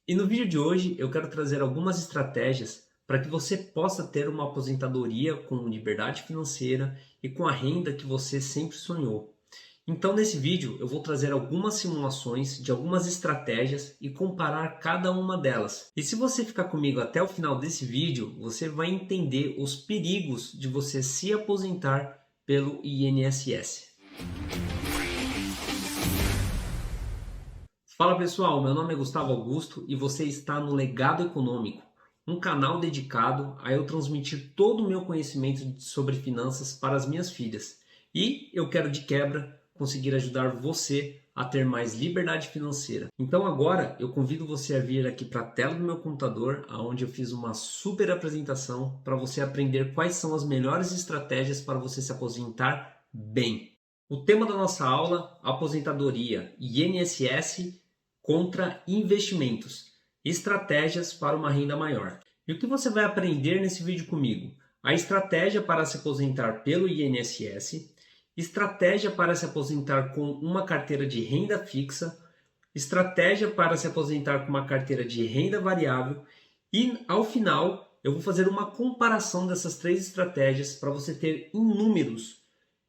E no vídeo de hoje eu quero trazer algumas estratégias para que você possa ter uma aposentadoria com liberdade financeira e com a renda que você sempre sonhou. Então, nesse vídeo eu vou trazer algumas simulações de algumas estratégias e comparar cada uma delas. E se você ficar comigo até o final desse vídeo, você vai entender os perigos de você se aposentar pelo INSS. Fala pessoal, meu nome é Gustavo Augusto e você está no Legado Econômico, um canal dedicado a eu transmitir todo o meu conhecimento sobre finanças para as minhas filhas. E eu quero de quebra conseguir ajudar você a ter mais liberdade financeira. Então agora eu convido você a vir aqui para a tela do meu computador, onde eu fiz uma super apresentação para você aprender quais são as melhores estratégias para você se aposentar bem. O tema da nossa aula, aposentadoria, INSS contra investimentos, estratégias para uma renda maior. E o que você vai aprender nesse vídeo comigo? A estratégia para se aposentar pelo INSS, estratégia para se aposentar com uma carteira de renda fixa, estratégia para se aposentar com uma carteira de renda variável e, ao final, eu vou fazer uma comparação dessas três estratégias para você ter em números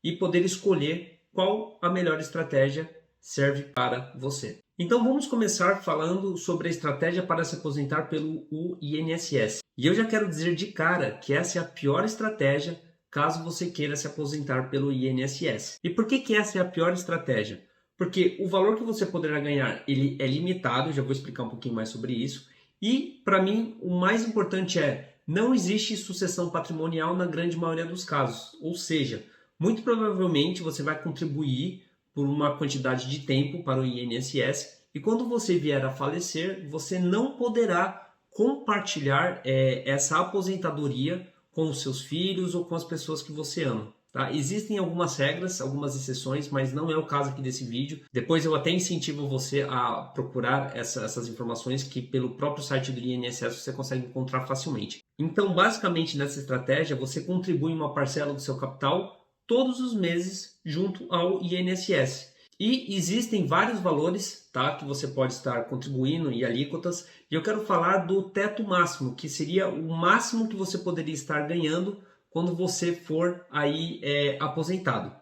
e poder escolher qual a melhor estratégia serve para você. Então vamos começar falando sobre a estratégia para se aposentar pelo INSS. E eu já quero dizer de cara que essa é a pior estratégia caso você queira se aposentar pelo INSS. E por que essa é a pior estratégia? Porque o valor que você poderá ganhar ele é limitado, já vou explicar um pouquinho mais sobre isso. E para mim o mais importante é, não existe sucessão patrimonial na grande maioria dos casos. Ou seja, muito provavelmente você vai contribuir por uma quantidade de tempo para o INSS e quando você vier a falecer, você não poderá compartilhar essa aposentadoria com os seus filhos ou com as pessoas que você ama. Tá? Existem algumas regras, algumas exceções, mas não é o caso aqui desse vídeo. Depois eu até incentivo você a procurar essas informações que pelo próprio site do INSS você consegue encontrar facilmente. Então, basicamente, nessa estratégia, você contribui uma parcela do seu capital todos os meses junto ao INSS. E existem vários valores, tá, que você pode estar contribuindo e alíquotas. E eu quero falar do teto máximo, que seria o máximo que você poderia estar ganhando quando você for aí aposentado.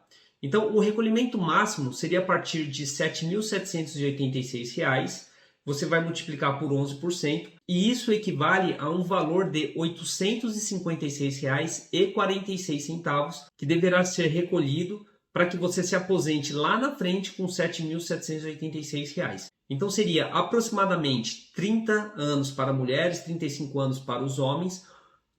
Então, o recolhimento máximo seria a partir de R$ 7.786. Você vai multiplicar por 11% e isso equivale a um valor de R$ 856,46 que deverá ser recolhido para que você se aposente lá na frente com R$ 7.786. Então seria aproximadamente 30 anos para mulheres, 35 anos para os homens,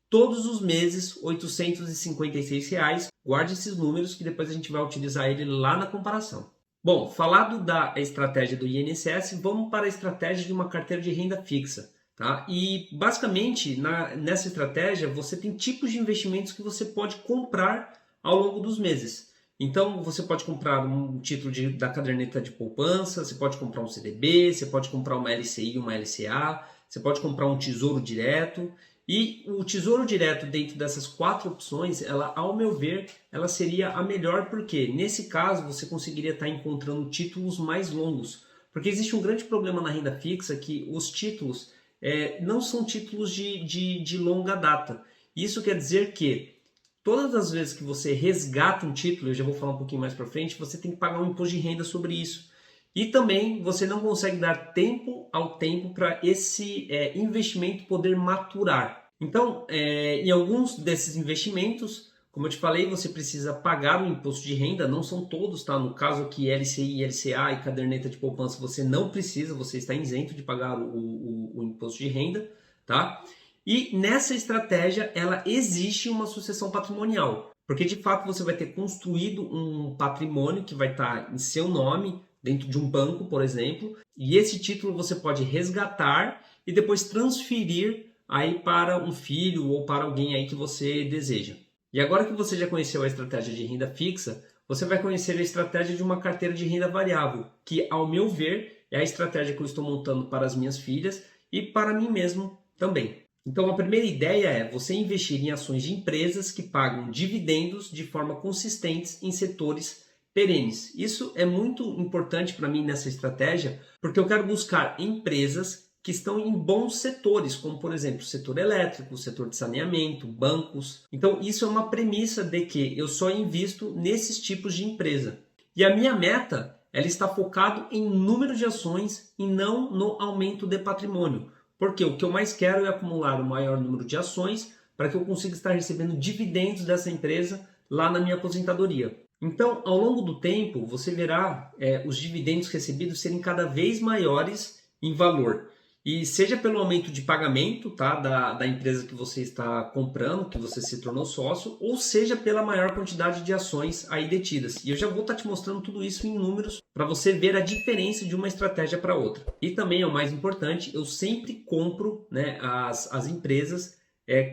todos os meses R$ 856. Guarde esses números que depois a gente vai utilizar ele lá na comparação. Bom, falado da estratégia do INSS, vamos para a estratégia de uma carteira de renda fixa. Tá? E basicamente nessa estratégia você tem tipos de investimentos que você pode comprar ao longo dos meses. Então você pode comprar um título da caderneta de poupança, você pode comprar um CDB, você pode comprar uma LCI, uma LCA, você pode comprar um tesouro direto. E o tesouro direto dentro dessas quatro opções, ela, ao meu ver, ela seria a melhor porque nesse caso você conseguiria estar encontrando títulos mais longos. Porque existe um grande problema na renda fixa que os títulos não são títulos de longa data. Isso quer dizer que todas as vezes que você resgata um título, eu já vou falar um pouquinho mais para frente, você tem que pagar um imposto de renda sobre isso. E também você não consegue dar tempo ao tempo para esse investimento poder maturar. Então, em alguns desses investimentos, como eu te falei, você precisa pagar o imposto de renda, não são todos, tá? No caso aqui, LCI, LCA e caderneta de poupança, você não precisa, você está isento de pagar o imposto de renda, tá? E nessa estratégia, ela existe uma sucessão patrimonial, porque de fato você vai ter construído um patrimônio que vai estar em seu nome, dentro de um banco, por exemplo, e esse título você pode resgatar e depois transferir aí para um filho ou para alguém aí que você deseja. E agora que você já conheceu a estratégia de renda fixa, você vai conhecer a estratégia de uma carteira de renda variável, que ao meu ver é a estratégia que eu estou montando para as minhas filhas e para mim mesmo também. Então a primeira ideia é você investir em ações de empresas que pagam dividendos de forma consistente em setores perenes. Isso é muito importante para mim nessa estratégia, porque eu quero buscar empresas que estão em bons setores, como por exemplo o setor elétrico, o setor de saneamento, bancos. Então isso é uma premissa de que eu só invisto nesses tipos de empresa. E a minha meta, ela está focada em número de ações e não no aumento de patrimônio. Porque o que eu mais quero é acumular o maior número de ações para que eu consiga estar recebendo dividendos dessa empresa lá na minha aposentadoria. Então, ao longo do tempo, você verá os dividendos recebidos serem cada vez maiores em valor. E seja pelo aumento de pagamento, tá, da empresa que você está comprando, que você se tornou sócio, ou seja pela maior quantidade de ações aí detidas. E eu já vou estar te mostrando tudo isso em números para você ver a diferença de uma estratégia para outra. E também é o mais importante, eu sempre compro, né, as empresas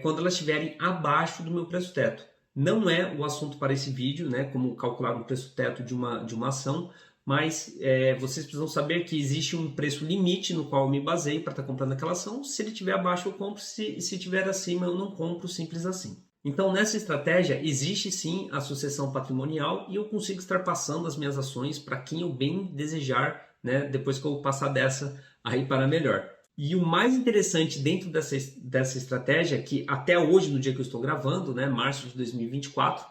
quando elas estiverem abaixo do meu preço teto. Não é o assunto para esse vídeo, né, como calcular o preço teto de uma ação, mas vocês precisam saber que existe um preço limite no qual eu me baseio para estar comprando aquela ação. Se ele estiver abaixo eu compro, se estiver acima eu não compro, simples assim. Então nessa estratégia existe sim a sucessão patrimonial e eu consigo estar passando as minhas ações para quem eu bem desejar, né, depois que eu passar dessa aí para melhor. E o mais interessante dentro dessa estratégia é que até hoje, no dia que eu estou gravando, né, março de 2024,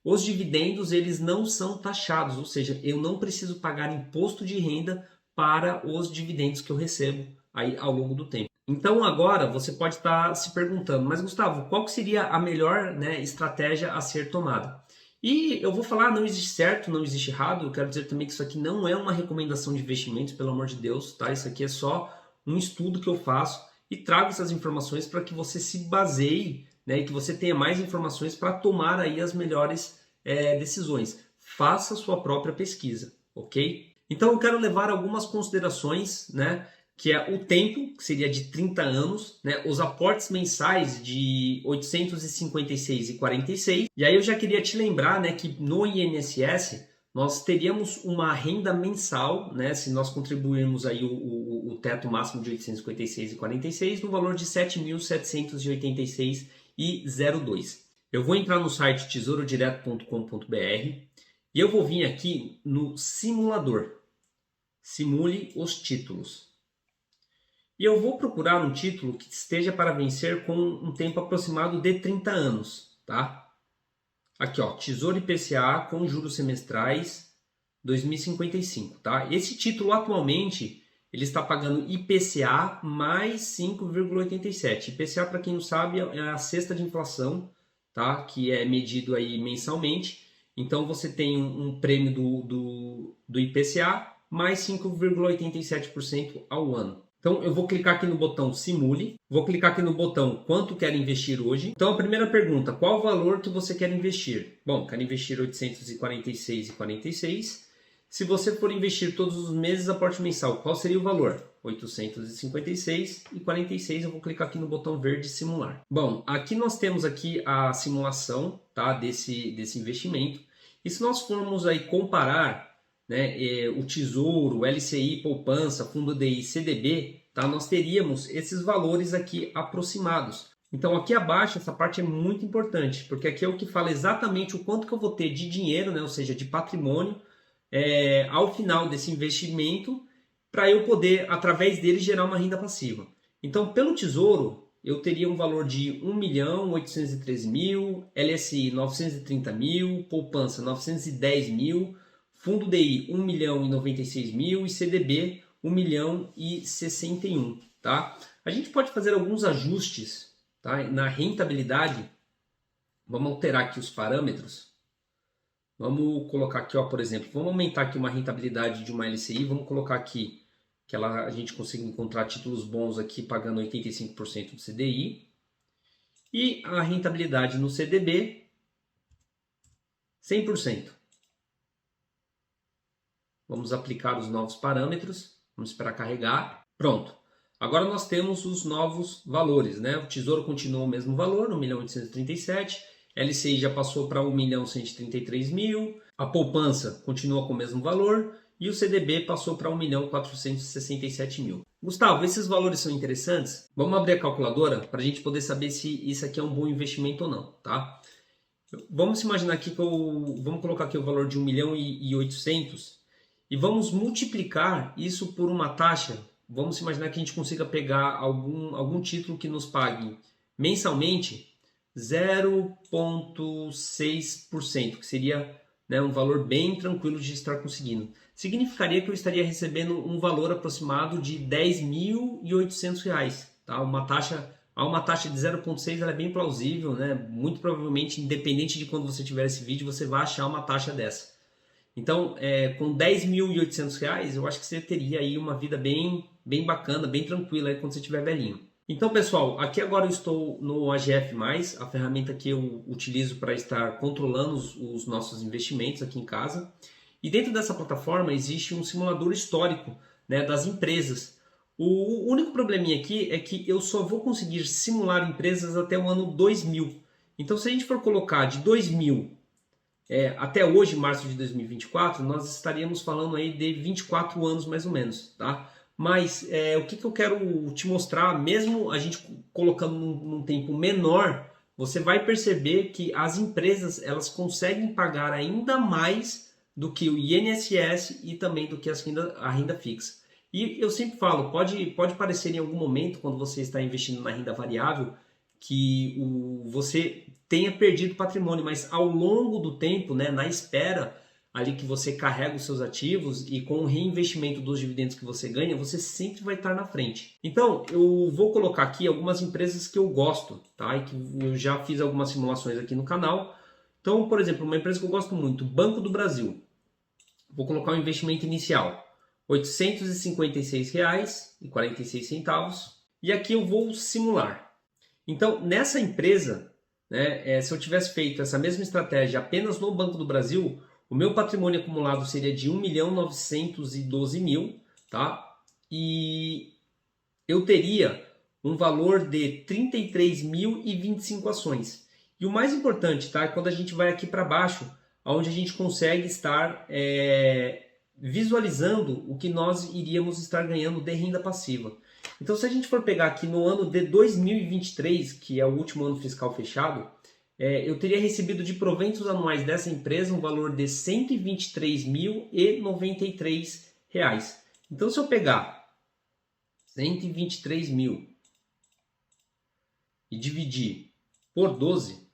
os dividendos eles não são taxados, ou seja, eu não preciso pagar imposto de renda para os dividendos que eu recebo aí ao longo do tempo. Então agora você pode estar se perguntando, mas Gustavo, qual que seria a melhor, né, estratégia a ser tomada? E eu vou falar, não existe certo, não existe errado, eu quero dizer também que isso aqui não é uma recomendação de investimentos, pelo amor de Deus, tá? Isso aqui é só um estudo que eu faço e trago essas informações para que você se baseie, né, e que você tenha mais informações para tomar aí as melhores decisões. Faça a sua própria pesquisa, ok? Então eu quero levar algumas considerações, né, que é o tempo, que seria de 30 anos, né, os aportes mensais de 856,46. E aí eu já queria te lembrar, né, que no INSS nós teríamos uma renda mensal, né, se nós contribuirmos aí o teto máximo de 856,46 no valor de R$ 7.786,02. Eu vou entrar no site tesourodireto.com.br e eu vou vir aqui no simulador. Simule os títulos. E eu vou procurar um título que esteja para vencer com um tempo aproximado de 30 anos, tá? Aqui, ó, Tesouro IPCA com juros semestrais 2055, tá? Esse título atualmente ele está pagando IPCA mais 5,87. IPCA, para quem não sabe, é a cesta de inflação, tá? Que é medido aí mensalmente. Então você tem um prêmio do IPCA mais 5,87% ao ano. Então eu vou clicar aqui no botão Simule, vou clicar aqui no botão Quanto quero investir hoje. Então a primeira pergunta, qual o valor que você quer investir? Bom, quero investir 846,46. Se você for investir todos os meses, aporte mensal, qual seria o valor? 856,46. Eu vou clicar aqui no botão verde Simular. Bom, aqui nós temos aqui a simulação, tá, desse investimento. E se nós formos aí comparar, né, o Tesouro, o LCI, Poupança, Fundo DI, CDB, tá, nós teríamos esses valores aqui aproximados. Então aqui abaixo essa parte é muito importante, porque aqui é o que fala exatamente o quanto que eu vou ter de dinheiro, né, ou seja, de patrimônio, ao final desse investimento, para eu poder, através dele, gerar uma renda passiva. Então, pelo Tesouro, eu teria um valor de R$ 1.813.000, LSI 930.000, Poupança 910.000, Fundo DI 1.096.000 e CDB 1.061.000, tá? A gente pode fazer alguns ajustes, tá, na rentabilidade. Vamos alterar aqui os parâmetros. Vamos colocar aqui, ó, por exemplo, vamos aumentar aqui uma rentabilidade de uma LCI, vamos colocar aqui que a gente consiga encontrar títulos bons aqui pagando 85% do CDI. E a rentabilidade no CDB, 100%. Vamos aplicar os novos parâmetros, vamos esperar carregar. Pronto. Agora nós temos os novos valores, né? O Tesouro continua o mesmo valor, 1.837.000. LCI já passou para 1.133.000. A poupança continua com o mesmo valor. E o CDB passou para 1.467.000. Gustavo, esses valores são interessantes? Vamos abrir a calculadora para a gente poder saber se isso aqui é um bom investimento ou não, tá? Vamos imaginar aqui que vamos colocar aqui o valor de 1.800.000 e vamos multiplicar isso por uma taxa vamos imaginar que a gente consiga pegar algum título que nos pague mensalmente 0,6%, que seria, né, um valor bem tranquilo de estar conseguindo. Significaria que eu estaria recebendo um valor aproximado de R$ 10.800. Tá? Uma taxa de 0,6 ela é bem plausível, né? Muito provavelmente, independente de quando você tiver esse vídeo, você vai achar uma taxa dessa. Então, com R$ 10.800, eu acho que você teria aí uma vida bem bacana, bem tranquila aí quando você estiver velhinho. Então, pessoal, aqui agora eu estou no AGF+, a ferramenta que eu utilizo para estar controlando os nossos investimentos aqui em casa. E dentro dessa plataforma existe um simulador histórico, né, das empresas. O único probleminha aqui é que eu só vou conseguir simular empresas até o ano 2000. Então, se a gente for colocar de 2000 até hoje, março de 2024, nós estaríamos falando aí de 24 anos mais ou menos, tá? Mas o que eu quero te mostrar, mesmo a gente colocando num tempo menor, você vai perceber que as empresas elas conseguem pagar ainda mais do que o INSS e também do que a renda fixa. E eu sempre falo, pode parecer em algum momento, quando você está investindo na renda variável, que você tenha perdido patrimônio, mas ao longo do tempo, né, na espera ali que você carrega os seus ativos e com o reinvestimento dos dividendos que você ganha, você sempre vai estar na frente. Então, eu vou colocar aqui algumas empresas que eu gosto, tá? E que eu já fiz algumas simulações aqui no canal. Então, por exemplo, uma empresa que eu gosto muito, Banco do Brasil. Vou colocar um investimento inicial, R$ 856,46. E aqui eu vou simular. Então, nessa empresa, né, se eu tivesse feito essa mesma estratégia apenas no Banco do Brasil, o meu patrimônio acumulado seria de 1.912.000, tá? E eu teria um valor de 33.025 ações. E o mais importante, tá? É quando a gente vai aqui para baixo, onde a gente consegue estar visualizando o que nós iríamos estar ganhando de renda passiva. Então, se a gente for pegar aqui no ano de 2023, que é o último ano fiscal fechado, eu teria recebido de proventos anuais dessa empresa um valor de R$ 123.093. Então, se eu pegar 123 mil e dividir por 12,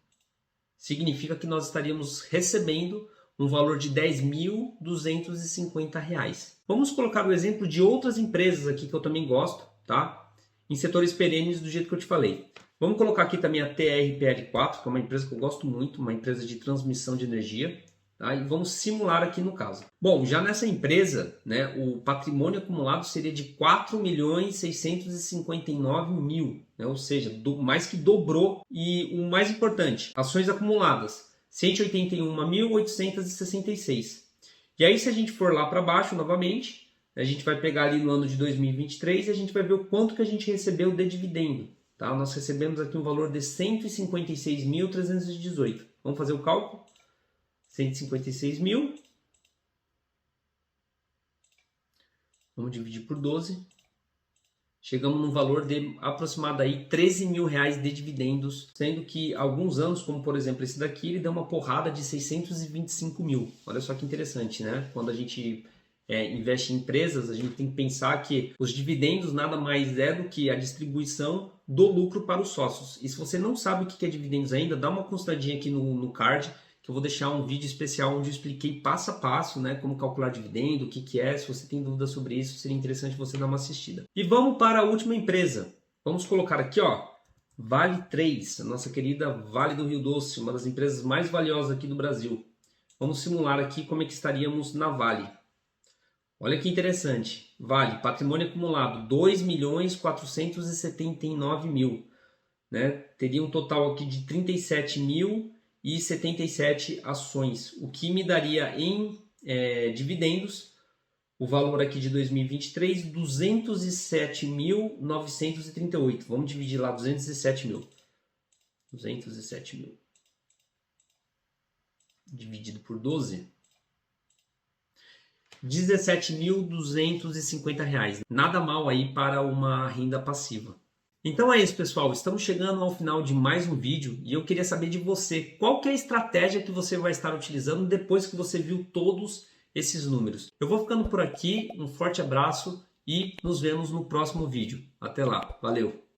significa que nós estaríamos recebendo um valor de R$ 10.250. Vamos colocar o exemplo de outras empresas aqui que eu também gosto, tá? Em setores perenes do jeito que eu te falei. Vamos colocar aqui também a TRPL4, que é uma empresa que eu gosto muito, uma empresa de transmissão de energia. Tá? E vamos simular aqui no caso. Bom, já nessa empresa, né, o patrimônio acumulado seria de 4.659.000, né? Ou seja, mais que dobrou. E o mais importante, ações acumuladas, 181.866. E aí, se a gente for lá para baixo novamente, a gente vai pegar ali no ano de 2023 e a gente vai ver o quanto que a gente recebeu de dividendo. Tá? Nós recebemos aqui um valor de 156.318. Vamos fazer o cálculo? 156 mil. Vamos dividir por 12. Chegamos num valor de aproximado aí R$ 13.000 de dividendos, sendo que alguns anos, como por exemplo esse daqui, ele deu uma porrada de 625 mil. Olha só que interessante, né? Quando a gente investe em empresas, a gente tem que pensar que os dividendos nada mais é do que a distribuição do lucro para os sócios. E se você não sabe o que é dividendos ainda, dá uma consultadinha aqui no card, que eu vou deixar um vídeo especial onde eu expliquei passo a passo, né, como calcular dividendo, o que é. Se você tem dúvida sobre isso, seria interessante você dar uma assistida. E vamos para a última empresa. Vamos colocar aqui, ó, Vale 3, a nossa querida Vale do Rio Doce, uma das empresas mais valiosas aqui do Brasil. Vamos simular aqui como é que estaríamos na Vale. Olha que interessante. Vale, patrimônio acumulado, 2.479.000. Né? Teria um total aqui de 37.077 ações, o que me daria em dividendos, o valor aqui de 2023, 207.938. Vamos dividir lá 207 mil. 207 mil. Dividido por 12. R$ 17.250. Nada mal aí para uma renda passiva. Então é isso, pessoal. Estamos chegando ao final de mais um vídeo e eu queria saber de você qual que é a estratégia que você vai estar utilizando depois que você viu todos esses números. Eu vou ficando por aqui. Um forte abraço e nos vemos no próximo vídeo. Até lá, valeu!